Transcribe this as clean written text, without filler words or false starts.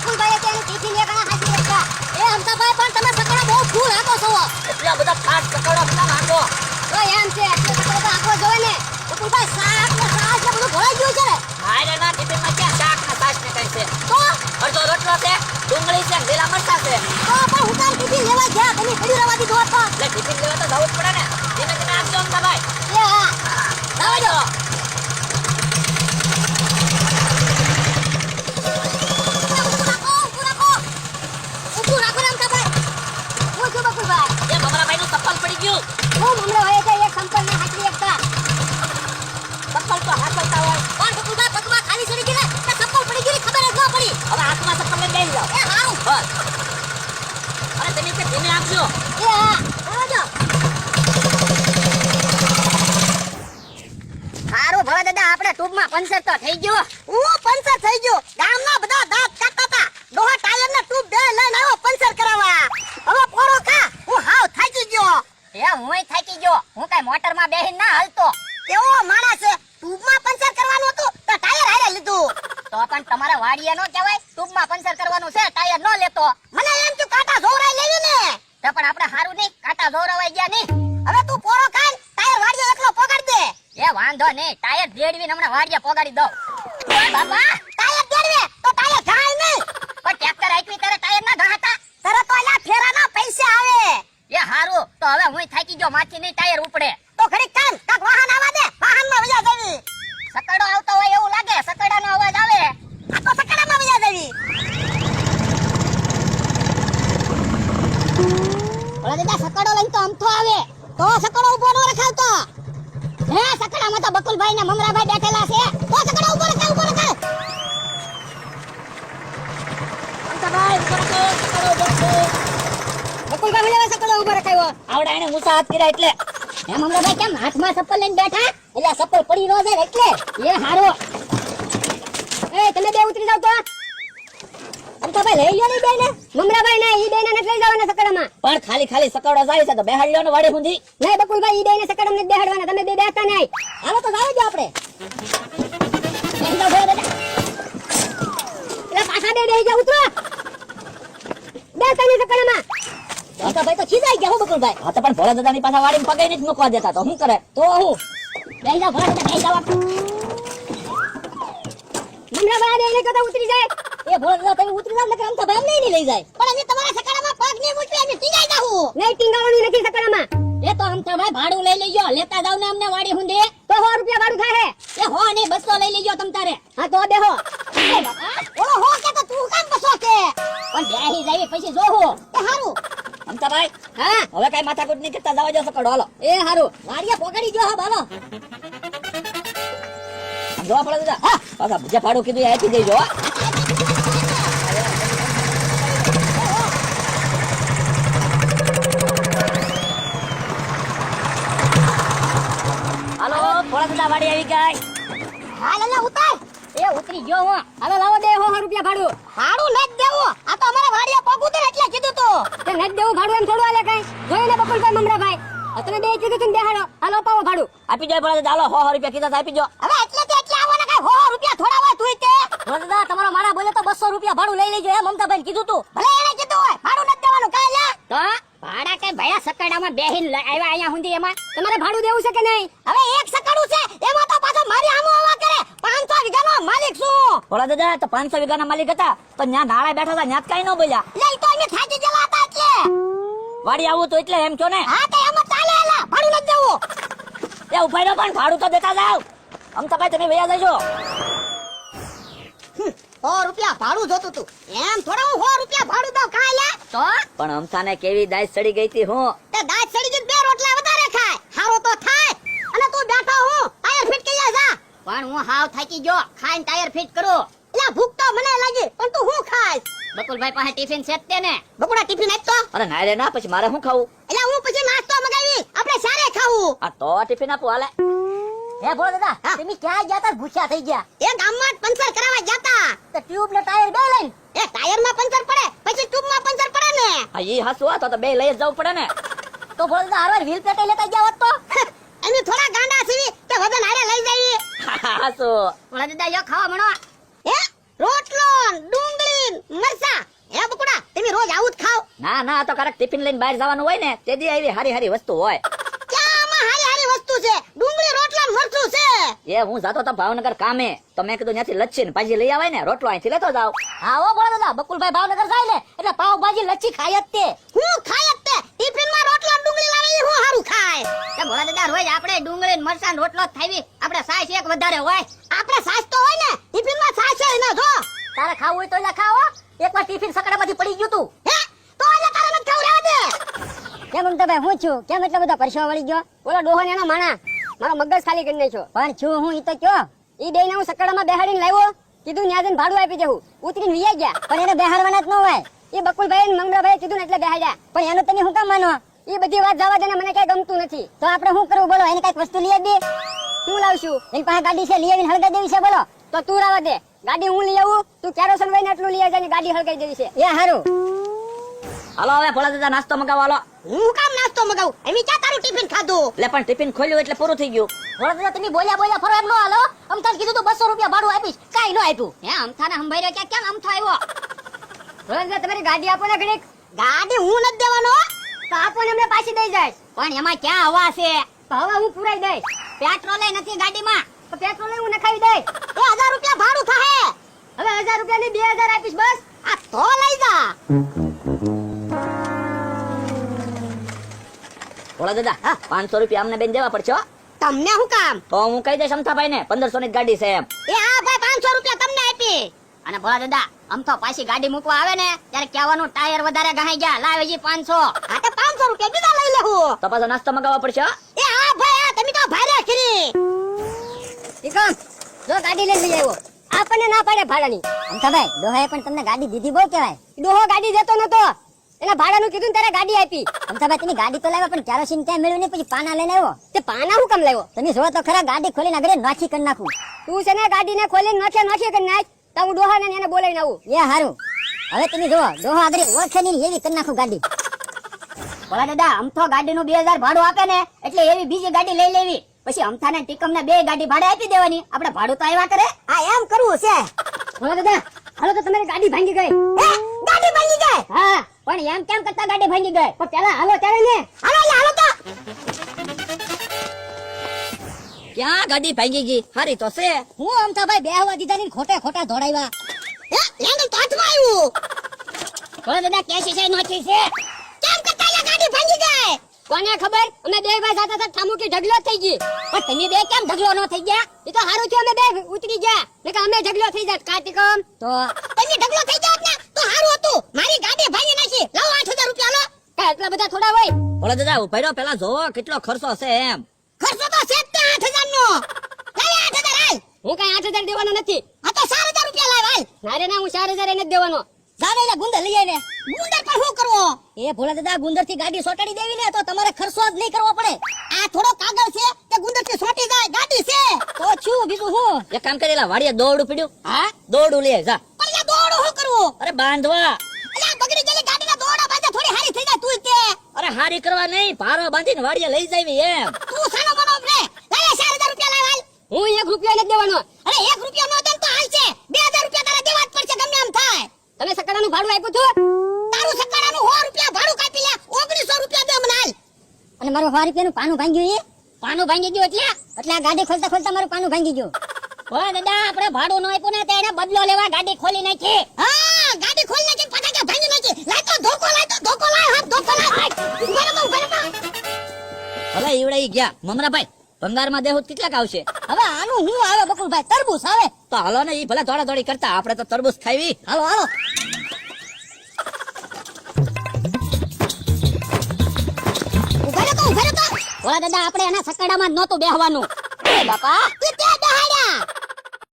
બકુલભાઈ કે ટીફી લે ગણા હાજી એકતા એ અમતાભાઈ પણ તમે સકડા બહુ ફૂલ હાકો છો એટલા બધા ફાટ સકડા ના હાકો તો એમ છે એટલે સકડો તો હાકો જોવે ને બકુલભાઈ શાક ને સાસ ને બધું ભરાઈ ગયું છે ને મારે ના ટિફિન માં ક્યાં શાક ને સાસ ને કઈ છે તો અડધો રોટલો છે ડુંગળી છે લીલા મરચા છે તો પણ હું કામ ટીફી લેવા ગયા તમે પડી રવા દીધો હતો એટલે ટિફિન લેવા તો જવું જ પડે ને ધીમે ધીમે આપજો અમતાભાઈ એ હા લાવો જો એ મમરાભાઈ નું ચપ્પલ પડી ગયું હું મમરા હોય છે એક સંપલ ને હાચી એકતા ચપ્પલ તો હાથલતા હોય પણ બકુલભાઈ પગમાં ખાલી ચડી ગઈ ને તો ચપ્પલ પડી ગઈ ખબર જ ન પડી હવે હાથમાં ચપ્પલ લઈને બેસી જાઓ એ હાઉ બસ અરે તમે કે ધીમે આપજો એ હા આવજો હારું ભવા દાદા આપણે ટ્યુબમાં પંચર તો થઈ ગયો હું પંચર થઈ ગયો ગામના બધા દાંત કાઢતા હતા ડોહા ટાયર ને ટ્યુબ બે લઈને આવ્યો પંચર કરાવવા હવે પોરો ખા હું હાવ થાકી ગયો એ હુંય થાકી ગયો હું કઈ મોટરમાં બેહીને ના હાલતો એવો માણસ છે ટ્યુબમાં પંચર કરવાનું હતું તો ટાયર હારે લીધું તો પણ તમારે વાડીએ નો કહેવાય ટ્યુબમાં પંચર કરવાનું છે ટાયર નો લેતો મને એમ કે કાંટા જોરાઈ લેવી ને તો પણ આપણે હારું નહીં કાંટા જોરાવાઈ ગયા નહીં હવે તું પોરો ખાઈ ટાયર વાડીએ એકલો પોગાડી દે એ વાંધો નહીં ટાયર દેડવીને હમણાં વાડીએ પોગાડી દઉં ઓય બાબા ટાયર દેડવે તો ટાયર ઘાય નહીં પણ ટ્રેક્ટર આઈવી ત્યારે ટાયર ના ઘાતા તરત તો એલા ફેરાના પૈસા આવે એ હારું તો હવે હું થાકી ગયો માથી નહીં ટાયર ઉપડે તો ઘડી કામ કાક વાહન આવા દે વાહનમાં વયા જવી સકડો આવતો હોય એવું લાગે સકડાનો અવાજ આવે આ તો સકડામાં વયા જવી ઓલા દાદા સકડો લઈને તો અમથો આવે તો સકડો ઉભો ન રખાવતો હે સકડામાં તો બકુલભાઈ ને મમરાભાઈ બેઠેલા છે તો સકડો ઉભો રખાવ અમતાભાઈ ઉપર તો સકડો બોલો બકુલભાઈ લેવા સકડો ઉભો રખાવ્યો આવડા એને મુસા હાથ કર્યા એટલે હે મમરાભાઈ કેમ હાથમાં ચપ્પલ લઈને બેઠા એટલે ચપ્પલ પડી ન જાય એટલે એ હારો એ તમે બે ઉતરી જાવ તો અમતાભાઈ લઈ લ્યો ને બેને મમરાભાઈ ને ઈ બેને નથી લઈ જવાના સકડામાં પણ ખાલી ખાલી સકડો જાય છે તો બેહાડ લ્યો ને વાડે હુંધી નહીં બકુલભાઈ ઈ બેને સકડામાં નથી બેહાડવાના તમે બે બેહતા નહીં હાલો તો જાવ જ આપણે બેહી જાવ ભોળા દાદા એટલે પાછા બે બેહી જાવ ઉતરો બે તને સકડામાં અમતાભાઈ તો ખીજાઈ ગયા હો બકુલભાઈ હા તો પણ ભોળા દાદાની પાછા વાડીમાં પગે નહીં મૂકવા દેતા તો શું કરે તો હું બેહી જાવ ભોળા દાદા બેહી જાવ મમરાભાઈ બેને કદા ઉતરી જાય એ ભોળા દાદા તમે ઉતરી જાવ નકર અમતાભાઈ નહીં લઈ જાય પણ અમે તમારા સકડામાં પગ નહીં મૂકવી અમે ટીંગાઈ જાવું નહીં ટીંગાવવાની નથી સકડામાં એ તો અમતાભાઈ ભાડું લઈ લેજો લેતા જાવ ને અમને વાડી હુંદે તો 100 રૂપિયા ભાડું થાય એ હો ને 200 લઈ લેજો તમ તારે હા તો બેહો એ બાપા ઓલો હો કે તો તું કામ બસો કે પણ બેહી જાય પછી જોહો એ હારું અમતાભાઈ હા હવે કઈ માથાકૂટ નહીં કરતા જાવ જો સકડો હાલો એ હારું વાડીએ પોગાડી જો હા બાલો જોવા પડે દાદા હા પાછા જે ભાડું કીધું એ આપી દેજો હાલો ભોળા દાદા વાડી આવી ગઈ હાલ અલા ઉતાર એ ઉતરી ગયો હું હાલો લાવો દે 100 રૂપિયા ભાડું ભાડું નથી દેવું આ તો અમારે વાડીએ પગ ઉતરે એટલે કીધું તો તે નથી દેવું ભાડું એમ થોડું હાલે કઈ જોઈને બકુલભાઈ મમરાભાઈ તમે બે કીધું તું બેહાડો હાલો પાવો ભાડું આપી જાય ભોળા દાદા હાલો 100 રૂપિયા કીધા આપી જો હવે એટલે તે એટલે આવો ને કઈ 100 રૂપિયા થોડા હોય તું તે ભોળા દાદા તમારો મારા બોલે તો 200 રૂપિયા ભાડું લઈ લેજો એમ મમતાભાઈ કીધું તું ભલે એને કીધું હોય ભાડું નથી દેવાનું કાઈ લે તો ભાડા કઈ ભયા સકડામાં બેહીન આવ્યા અહીંયા હુંધી એમાં તમારે ભાડું દેવું છે કે નહીં હવે એક સકડું છે એમાં તો પાછો મારી આમો આવા કરે 500 વીઘાનો માલિક છું ભોળા દાદા તો 500 વીઘાના માલિક હતા તો ન્યા નાળા બેઠા હતા ન્યા કઈ ન બોલ્યા લે તો અમે થાકી ગયેલા હતા એટલે વાડી આવું તો એટલે એમ છો ને હા તો એમ ચાલે એલા ભાડું નથી દેવું એ ઉભા રહ્યો પણ ભાડું તો દેતા જાવ અમતાભાઈ તમે વયા જજો 100 રૂપિયા ભાડું જોતું તું એમ થોડા હું 100 રૂપિયા ભાડું દઉં કાઈ લે તો પણ અમથાને કેવી દાઈ સડી ગઈ હતી હું તે દાંત સડી ગઈ બે રોટલા વધારે ખાય હારો તો થાય અને તું બેઠા હું ટાયર ફિટ કરી જા પણ હું હાવ થાકી ગયો ખાઈને ટાયર ફિટ કરું એટલે ભૂખ તો મને લાગી પણ તું હું ખાઈસ બકુલભાઈ પાસે ટિફિન છે તે ને બકુડા ટિફિન આપ તો અરે ના રે ના પછી મારે શું ખાવું એટલે હું પછી નાસ્તો મગાવી આપણે સારે ખાવું આ તો ટિફિન આપો હાલે હે ભોળા દાદા તમે ક્યાં ગયા તા ભૂખ્યા થઈ ગયા એ ગામમાં પંચર કરાવવા ગયા તા તો ટ્યુબ ને ટાયર બે લઈને એ ટાયર માં પંચર પડે પછી ટ્યુબ માં પંચર પડે ને હા ઈ હાસુ તો બે લઈ જ જવું પડે ને તો ભોળા દાદા હારવાર વ્હીલ પ્લેટ લેતા ગયા હોત તો એની થોડા ગાંડા સીવી તે વજન હારે લઈ જઈએ હાસુ ભોળા દાદા યો ખાવા મણો હે રોટલો ડુંગળી ડુંગળી મરસા હે બકુડા તમે રોજ આવું જ ખાવ ના ના, આ તો ક્યારેક ટિફિન લઈને બહાર જવાનું હોય ને તે દી આવી હારી હારી વસ્તુ હોય. ક્યાં આમાં હારી હારી વસ્તુ છે ડુંગળી રોટલા મરચું છે એ હું જાતો તો ભાવનગર કામે, તો મેં કીધું ત્યાંથી લચ્છી ને ભાજી લઈ આવે ને, રોટલો અહીંથી લેતો જાવ. હા હો બોલો દાદા, બકુલભાઈ ભાવનગર જાય ને એટલે પાવ ભાજી લચ્છી ખાય જ તે. હું ખાય જ તે ટિફિન માં રોટલા ડુંગળી લાવે એ હું હારું ખાય તે ભોળા દાદા રોજ આપણે ડુંગળી ને મરચાં ને રોટલો જ ખાવી, આપણે સાસ એક વધારે હોય. આપણે સાસ તો હોય ને ટિફિન માં સાસ છે ને જો તારે ખાવું હોય તો લે ખાવો. એકવાર ટિફિન સકડામાંથી પડી ગયું તું. હે તો આજે તારે નથી ખાવ રહેવા દે કેમ મમતાભાઈ હું છું, કેમ એટલો બધો પરસેવો વળી ગયો? બોલો ડોહો ને એનો માણા મારો મગજ ખાલી કરી નાખ્યો. પણ છું હું ઈ તો કયો, ઈ બેયને હું સકડામાં બેહાડીને લાવ્યો, કીધું ન્યા જઈને ભાડું આપી દેવું, ઉતરીને વિયા ગયા. પણ એને બેહાડવાના જ ન હોય, એ બકુલભાઈ ને મંગળાભાઈ કીધું ને એટલે બેહાડ્યા. પણ એનો તમે શું કામ માનો? એ બધી વાત જવા દે ને, મને કઈ ગમતું નથી. તો આપણે શું કરવું બોલો? એને કઈક વસ્તુ લઈ આપી દે. શું લાવશું? એની પાસે ગાડી છે, લઈ આવીને હળગાઈ દેવી છે. બોલો તો તું રાવા દે, ગાડી હું લઈ આવું, તું કેરોસન લઈને આટલું લઈ આવજે ને ગાડી હળગાઈ દેવી છે. એ હારું. હાલો હવે ભોળા દાદા નાસ્તો મગાવો હાલો. હું કામ નાસ્તો મગાવું એમ ક્યાં તારું ટિફિન ખાધું એટલે પણ ટિફિન ખોલ્યું એટલે પૂરું થઈ ગયું. ભોળા દાદા તમે બોલ્યા બોલ્યા ફરો એમ નો હાલો. અમથાને કીધું તો 200 રૂપિયા ભાડું આપીશ, કાઈ નો આપ્યું. હે અમથાને હંભાઈ કે કેમ અમથો આવ્યો? ભોળા દાદા તમારી ગાડી આપો ને ઘડીક. ગાડી હું નથી દેવાનો તો આપો ને અમને પાછી દઈ જાય. પણ એમાં ક્યાં હવા છે? તો હવા હું પુરાઈ દઈશ. પેટ્રોલ નથી ગાડીમાં, તો પેટ્રોલ હું નખાવી દઈશ. એ 1000 રૂપિયા ભાડું થાહે હવે 1000 રૂપિયા ની 2000 આપીશ બસ. આ તો લઈ જા ભોળા દાદા 500 રૂપિયા અમને બેન દેવા પડશે હો. તમને શું કામ તો હું કહી દઈશ અમથાભાઈ ને 1500 ની જ ગાડી છે એમ. એ હા ભાઈ 500 રૂપિયા તમને આપી અને ભોળા દાદા આમ તો પાછી ગાડી મૂકવા આવે ને ત્યારે કહેવાનું ટાયર વધારે ગહાઈ ગયા, લાવે જી 500. આ તો 500 રૂપિયા બીજા લઈ લેવું તો પાછો નાસ્તો મગાવવા પડશે હો. એ હા ભાઈ આ તમે તો ભારે ખરી ઠીક જો ગાડી લઈ આવ્યો, આપણને ના પાડે ભાડાની. અમથાભાઈ ડોહાએ પણ તમને ગાડી દીધી બહુ કહેવાય. ડોહો ગાડી દેતો નતો, એને ભાડાનું કીધું ને ત્યારે ગાડી આપી. અમથાભાઈ તમે ગાડી તો લાવ્યા પણ કેરોસીન ક્યાં મેળવ્યું ને પછી પાના લઈને આવ્યો. તે પાના હું કામ લાવ્યો? તમે જો તો ખરા, ગાડી ખોલીને આગળ નાખી કરી નાખું. તું છે ને ગાડીને ખોલીને નાખી કરી નાખ, તો હું ડોહાને ને એને બોલાવીને આવું. એ હારું. હવે તમે જો ડોહા આગળ ઓળખે નહીં એવી કરી નાખું ગાડી. ભોળા દાદા અમથો ગાડીનું 2000 ભાડું આપે ને એટલે એવી બીજી ગાડી લઈ લેવી, પછી અમથાને ટીકમને 2 ગાડી ભાડે આપી દેવાની. આપણે ભાડું તો આવ્યા કરે. આ એમ કરવું છે ભોળા દાદા હાલો તો તમારી ગાડી ભાંગી ગઈ. હે ગાડી ભાંગી ગઈ હા પણ એમ કેમ કરતા ગાડી ભાંગી ગઈ? પણ પેલા હાલો ત્યારે ને હાલો લે હાલો તો ક્યાં ગાડી ભાંગી ગઈ? હારી તો છે. હું અમથાભાઈ બેહવા દીધા ની ખોટા ખોટા દોડાવ્યા. હે લેંગલ તો હાથમાં આવ્યું ભોળા દાદા કેસી છે નોચી છે. કેમ કરતા લે ગાડી ભાંગી ગઈ કોને ખબર? અમે બે ભાઈ સાથે સાથે ઠામુકી ઢગલો થઈ ગઈ. પણ તમે બે કેમ ઢગલો ન થઈ ગયા? એ તો હારું થયું અમે બે ઉતરી ગયા, નકર અમે ઢગલો થઈ જાત. કાર્તિકમ તો તમે ઢગલો થઈ જાત ને તો હારું હતું. મારી ગાડી ભાંગી નાખી. લાવો 8000 રૂપિયા લો. કાંઈ એટલા બધા થોડા હોય? ભોળા દાદા ઉભા રહ્યો, પેલા જોવો કેટલો ખર્ચો છે એમ. ખર્ચો તો છે જ તે 8000 નો. લાવ 8000 હાલ. હું કઈ 8000 દેવાનો નથી. આ તો 4000 રૂપિયા લાવ હાલ. નારે ના, હું 4000 એને જ દેવાનો. જાને લે ગુંદર લઈ આવીને. ગુંદર પર શું કરવો? એ ભોળા દાદા ગુંદર થી ગાડી સોટાડી દેવી ને તો તમારે ખર્ચો જ નહીં કરવો પડે. આ થોડો કાગળ છે તે ગુંદર થી સોટી જાય. ગાડી છે. તો છું બીજું હું? એક કામ કરેલા વાડીએ દોરડું પડ્યું, હા દોરડું લે જા. પણ યા દોડો શું કરવું? અરે બાંધવા. અલ્યા બગડી ગયેલી ગાડીના દોડા બાંધે થોડી હારી થઈ જાય તું તે. અરે હારી કરવા નહીં, ભારો બાંધીને વાડીએ લઈ જાવી એમ. તું સાનો મનો રે. લાવ 4000 રૂપિયા લાવ હાલ. હું 1 રૂપિયા નથી દેવાનો. અરે 1 રૂપિયા નો દેન તો હાલ છે. 2000 રૂપિયા તારે દેવા જ પડશે ગમે એમ થાય. તમે સકડાનું ભાડું આપ્યું છું? તારું સકારાનું 100 રૂપિયા ભાડું કાપી લે. 1900 રૂપિયા દે મને હાલ. અને મારું 100 રૂપિયાનું પાનું ભાંગ્યું. એ પાનું ભાંગી ગયું એટલે આ ગાડી ખોલતા ખોલતા મારું પાનું ભાંગી ગયું. ઓય દાદા આપણે ભાડું ન આપ્યું ને તો એને બદલો લેવા ગાડી ખોલી નાખી. હા ગાડી ખોલી નાખી ફટાકે ભાંગી નાખી. લાય તો ધોકો લાય હાથ ધોકો લાય. ઉભા રહો. હવે ઈવડે ઈ ગયા. મમરાભાઈ ભંગારમાં દેહું તો કેટલાક આવશે? હવે આનું હું આવે બકુલભાઈ? તરબૂચ આવે. તો હાલો ને, ઈ ભલે દોડા દોડી કરતા, આપણે તો તરબૂચ ખાવી. હાલો હાલો. ઉભા રહો તો. ઓલા દાદા આપણે એના સકડામાં જ નહોતું બેહવાનું. એ બાપા